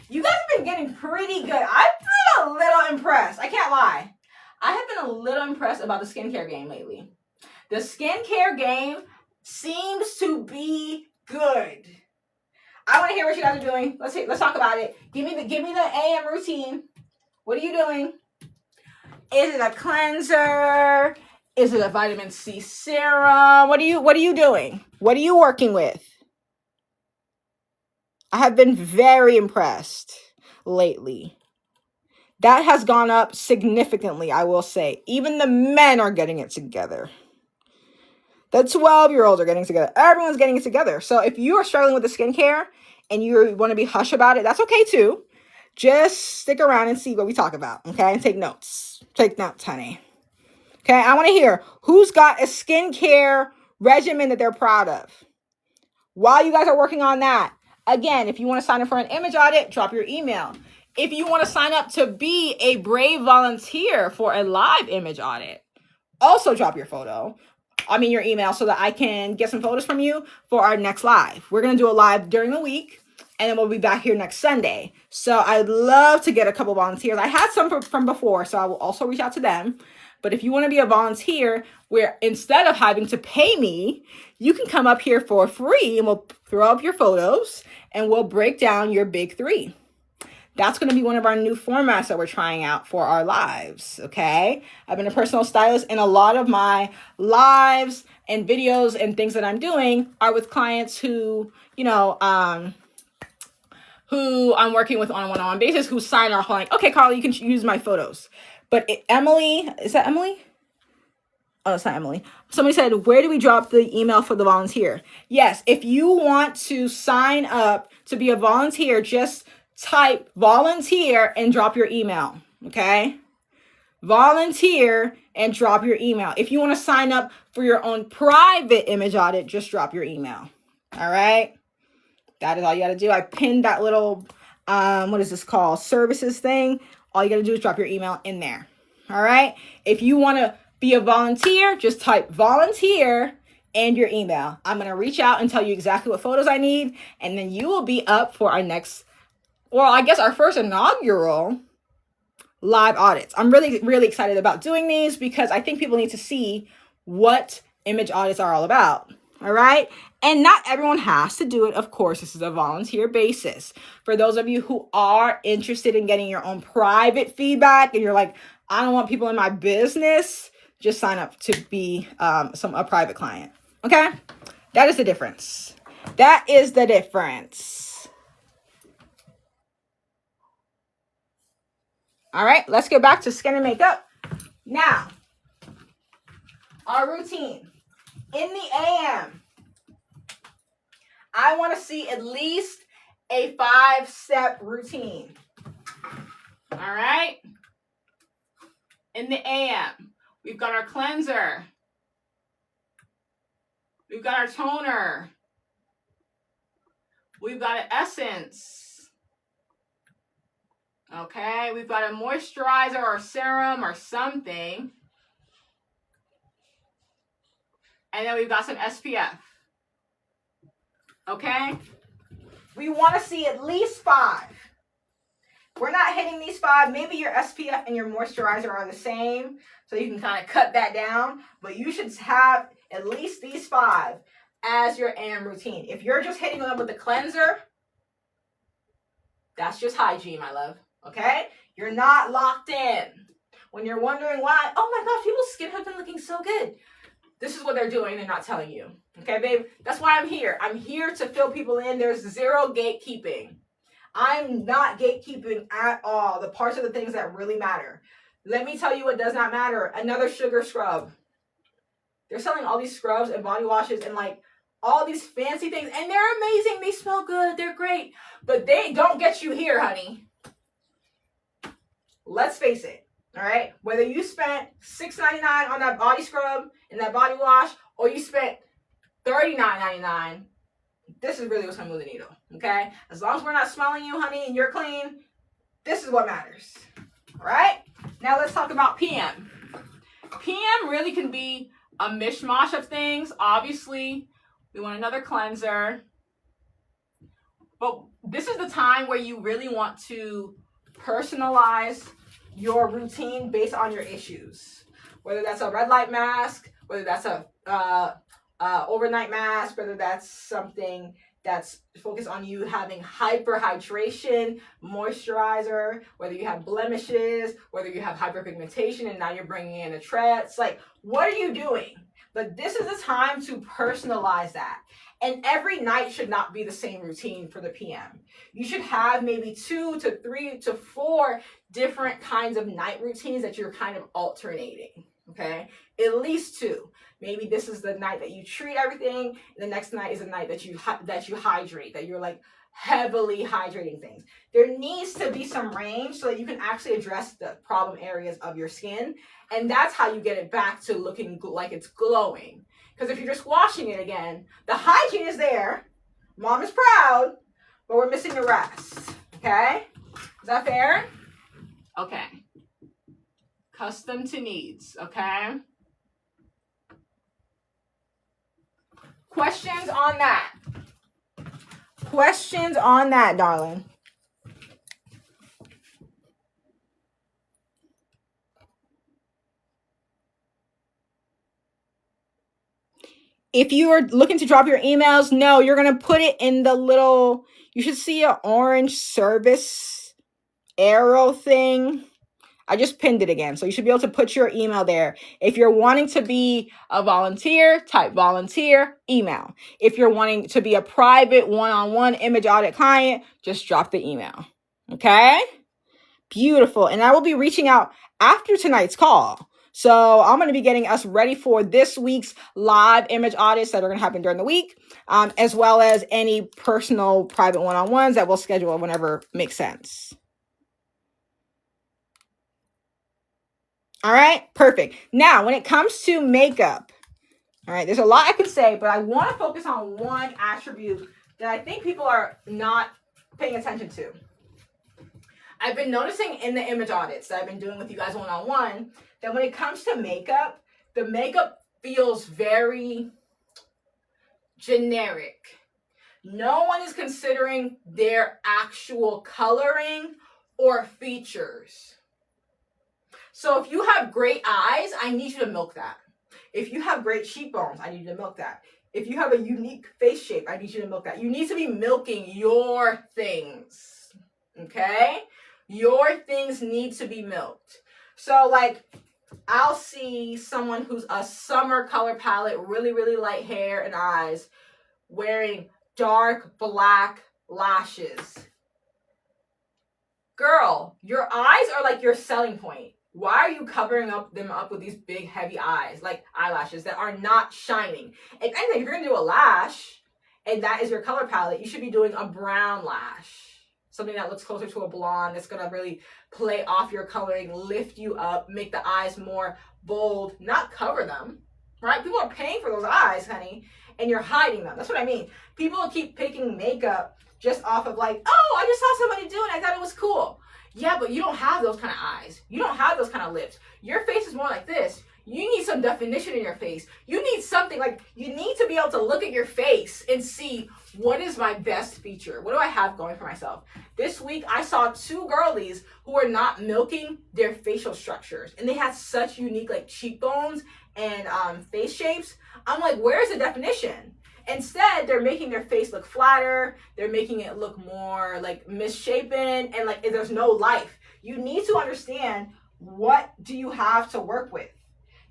You guys have been getting pretty good. I've been a little impressed. I can't lie. I have been a little impressed about the skincare game lately. The skincare game seems to be good. I want to hear what you guys are doing. Let's talk about it. Give me the AM routine. What are you doing? Is it a cleanser? Is it a vitamin C serum? What are you doing? What are you working with? I have been very impressed lately. That has gone up significantly, I will say. Even the men are getting it together. The 12-year-olds are getting it together. Everyone's getting it together. So if you are struggling with the skincare and you want to be hush about it, that's okay too. Just stick around and see what we talk about, okay? And take notes. Take notes, honey. Okay, I want to hear who's got a skincare regimen that they're proud of. While you guys are working on that, again, if you want to sign up for an image audit, drop your email. If you want to sign up to be a brave volunteer for a live image audit, also drop your your email so that I can get some photos from you for our next live. We're going to do a live during the week, and then we'll be back here next Sunday. So I'd love to get a couple volunteers. I had some from before, so I will also reach out to them. But if you want to be a volunteer where instead of having to pay me, you can come up here for free and we'll throw up your photos and we'll break down your big 3. That's going to be one of our new formats that we're trying out for our lives, okay? I've been a personal stylist, and a lot of my lives and videos and things that I'm doing are with clients who, who I'm working with on a one-on-one basis, who sign off like, okay, Carla, you can use my photos. But Emily, is that Emily? Oh, it's not Emily. Somebody said, where do we drop the email for the volunteer? Yes, if you want to sign up to be a volunteer, just type volunteer and drop your email, okay? Volunteer and drop your email. If you want to sign up for your own private image audit, just drop your email, all right? That is all you got to do. I pinned that little, what is this called? Services thing. All you got to do is drop your email in there. All right. If you want to be a volunteer, just type volunteer and your email. I'm going to reach out and tell you exactly what photos I need. And then you will be up for our our first inaugural live audits. I'm really, really excited about doing these because I think people need to see what image audits are all about. All right. And not everyone has to do it. Of course, this is a volunteer basis. For those of you who are interested in getting your own private feedback and you're like, I don't want people in my business, just sign up to be a private client. Okay. That is the difference. That is the difference. All right. Let's go back to skin and makeup. Now, our routine. In the AM, I want to see at least a 5-step routine. All right? In the AM, we've got our cleanser. We've got our toner. We've got an essence. Okay? We've got a moisturizer or serum or something. And then we've got some SPF. Okay? We want to see at least 5. If we're not hitting these 5, maybe your SPF and your moisturizer are the same, so you can kind of cut that down. But you should have at least these 5 as your AM routine. If you're just hitting them with the cleanser, that's just hygiene, my love. Okay? You're not locked in. When you're wondering why, oh my gosh, people's skin have been looking so good. This is what they're doing. They're not telling you. Okay, babe? That's why I'm here. I'm here to fill people in. There's zero gatekeeping. I'm not gatekeeping at all. The parts of the things that really matter. Let me tell you what does not matter. Another sugar scrub. They're selling all these scrubs and body washes and like all these fancy things. And they're amazing. They smell good. They're great. But they don't get you here, honey. Let's face it. All right, whether you spent $6.99 on that body scrub and that body wash, or you spent $39.99, this is really what's gonna move the needle. Okay, as long as we're not smelling you, honey, and you're clean, this is what matters. All right, now let's talk about PM. PM really can be a mishmash of things. Obviously, we want another cleanser, but this is the time where you really want to personalize your routine based on your issues. Whether that's a red light mask, whether that's a overnight mask, whether that's something that's focused on you having hyperhydration, moisturizer, whether you have blemishes, whether you have hyperpigmentation and now you're bringing in a trets. Like, what are you doing? But this is the time to personalize that. And every night should not be the same routine for the PM. You should have maybe 2 to 3 to 4 different kinds of night routines that you're kind of alternating, okay? At least 2. Maybe this is the night that you treat everything, and the next night is the night that you hydrate, that you're like heavily hydrating things. There needs to be some range so that you can actually address the problem areas of your skin, and that's how you get it back to looking like it's glowing. Because if you're just washing it again, the hygiene is there, mom is proud, but we're missing the rest, okay? Is that fair? Okay. Custom to needs, okay? Questions on that? Questions on that, darling? If you are looking to drop your emails, no, you're going to put it in the little, you should see an orange service arrow thing. I just pinned it again. So you should be able to put your email there. If you're wanting to be a volunteer, type volunteer, email. If you're wanting to be a private one-on-one image audit client, just drop the email. Okay? Beautiful. And I will be reaching out after tonight's call. So I'm going to be getting us ready for this week's live image audits that are going to happen during the week, as well as any personal private one-on-ones that we'll schedule whenever makes sense. All right, perfect. Now, when it comes to makeup, all right, there's a lot I can say, but I want to focus on one attribute that I think people are not paying attention to. I've been noticing in the image audits that I've been doing with you guys one-on-one that when it comes to makeup, the makeup feels very generic. No one is considering their actual coloring or features. So if you have great eyes, I need you to milk that. If you have great cheekbones, I need you to milk that. If you have a unique face shape, I need you to milk that. You need to be milking your things, okay? Your things need to be milked. So like, I'll see someone who's a summer color palette, really, really light hair and eyes, wearing dark black lashes. Girl, your eyes are like your selling point. Why are you covering them up with these big, heavy eyes, like eyelashes that are not shining? If anything, if you're going to do a lash, and that is your color palette, you should be doing a brown lash. Something that looks closer to a blonde that's going to really play off your coloring, lift you up, make the eyes more bold, not cover them, right? People are paying for those eyes, honey, and you're hiding them. That's what I mean. People keep picking makeup just off of like, oh, I just saw somebody do it. I thought it was cool. Yeah, but you don't have those kind of eyes. You don't have those kind of lips. Your face is more like this. You need some definition in your face. You need something like, you need to be able to look at your face and see what is my best feature. What do I have going for myself? This week, I saw 2 girlies who were not milking their facial structures. And they had such unique like cheekbones and face shapes. I'm like, where's the definition? Instead, they're making their face look flatter. They're making it look more like misshapen and like there's no life. You need to understand, what do you have to work with?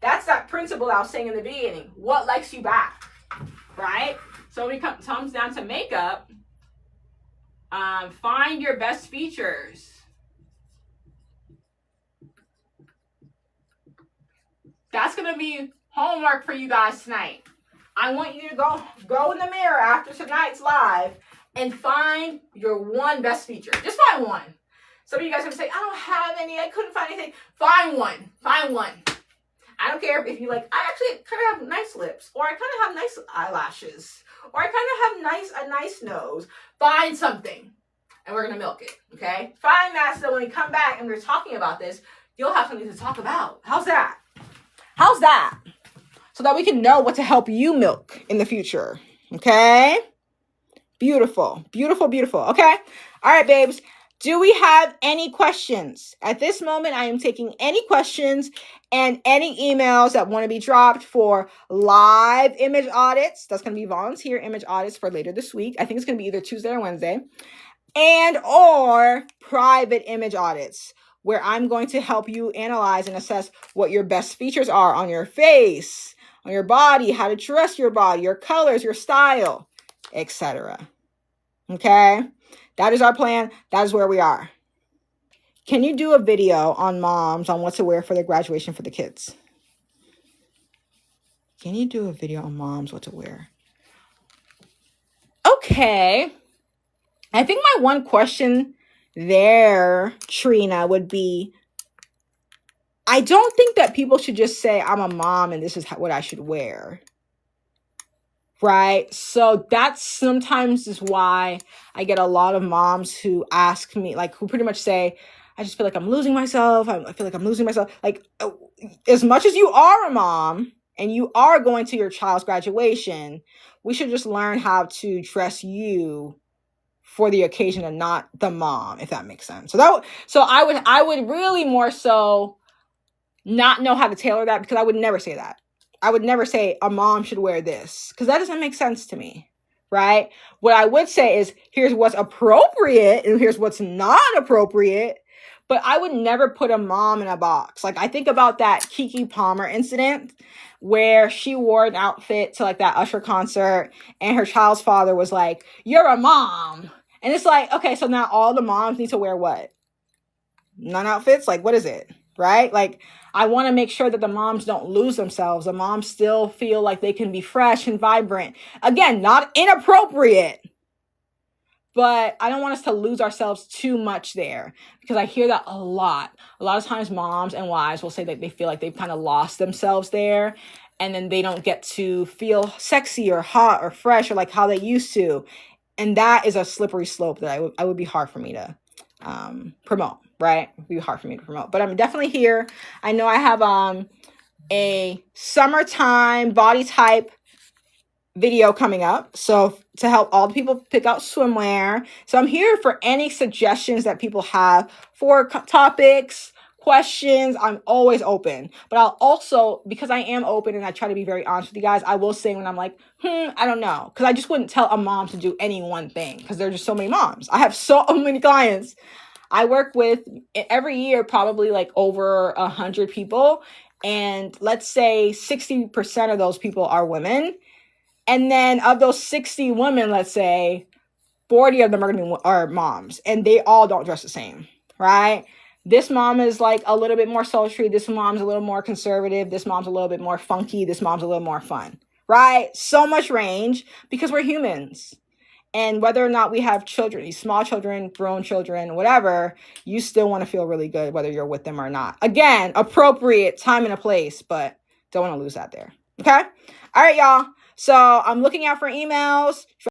That's that principle I was saying in the beginning. What likes you back, right? So when it comes down to makeup, find your best features. That's going to be homework for you guys tonight. I want you to go in the mirror after tonight's live and find your one best feature. Just find one. Some of you guys are going to say, I don't have any. I couldn't find anything. Find one. Find one. I don't care if you like, I actually kind of have nice lips, or I kind of have nice eyelashes, or I kind of have a nice nose. Find something, and we're going to milk it, okay? Find that so when we come back and we're talking about this, you'll have something to talk about. How's that? How's that? So that we can know what to help you milk in the future, okay? Beautiful, beautiful, beautiful, okay? All right, babes. Do we have any questions? At this moment, I am taking any questions and any emails that want to be dropped for live image audits. That's going to be volunteer image audits for later this week. I think it's going to be either Tuesday or Wednesday. And or private image audits, where I'm going to help you analyze and assess what your best features are on your face, on your body, how to dress your body, your colors, your style, etc. Okay? That is our plan. That is where we are. Can you do a video on moms on what to wear for their graduation for the kids? Can you do a video on moms what to wear? Okay. I think my one question there, Trina, would be, I don't think that people should just say, I'm a mom and this is what I should wear. Right? So that's sometimes is why I get a lot of moms who ask me, like, who pretty much say, I just feel like I'm losing myself. I feel like I'm losing myself. Like, as much as you are a mom and you are going to your child's graduation, we should just learn how to dress you for the occasion and not the mom, if that makes sense. So I would really more so not know how to tailor that, because I would never say that. I would never say a mom should wear this, because that doesn't make sense to me, right? What I would say is, here's what's appropriate and here's what's not appropriate, but I would never put a mom in a box. Like, I think about that Keke Palmer incident where she wore an outfit to like that Usher concert and her child's father was like, you're a mom. And it's like, okay, so now all the moms need to wear what? None outfits? Like, what is it? Right? Like, I want to make sure that the moms don't lose themselves. The moms still feel like they can be fresh and vibrant. Again, not inappropriate, but I don't want us to lose ourselves too much there, because I hear that a lot. A lot of times moms and wives will say that they feel like they've kind of lost themselves there, and then they don't get to feel sexy or hot or fresh or like how they used to. And that is a slippery slope that I would be hard for me to promote. Right? It would be hard for me to promote, but I'm definitely here. I know I have a summertime body type video coming up, so to help all the people pick out swimwear. So I'm here for any suggestions that people have for topics, questions. I'm always open, but I'll also, because I am open and I try to be very honest with you guys, I will say when I'm like, I don't know, because I just wouldn't tell a mom to do any one thing, because there are just so many moms. I have so many clients. I work with every year probably like over 100 people, and let's say 60% of those people are women. And then of those 60 women, let's say 40 of them are moms, and they all don't dress the same, right? This mom is like a little bit more sultry. This mom's a little more conservative. This mom's a little bit more funky. This mom's a little more fun, right? So much range, because we're humans. And whether or not we have children, small children, grown children, whatever, you still want to feel really good whether you're with them or not. Again, appropriate time and a place, but don't want to lose that there. Okay? All right, y'all. So I'm looking out for emails.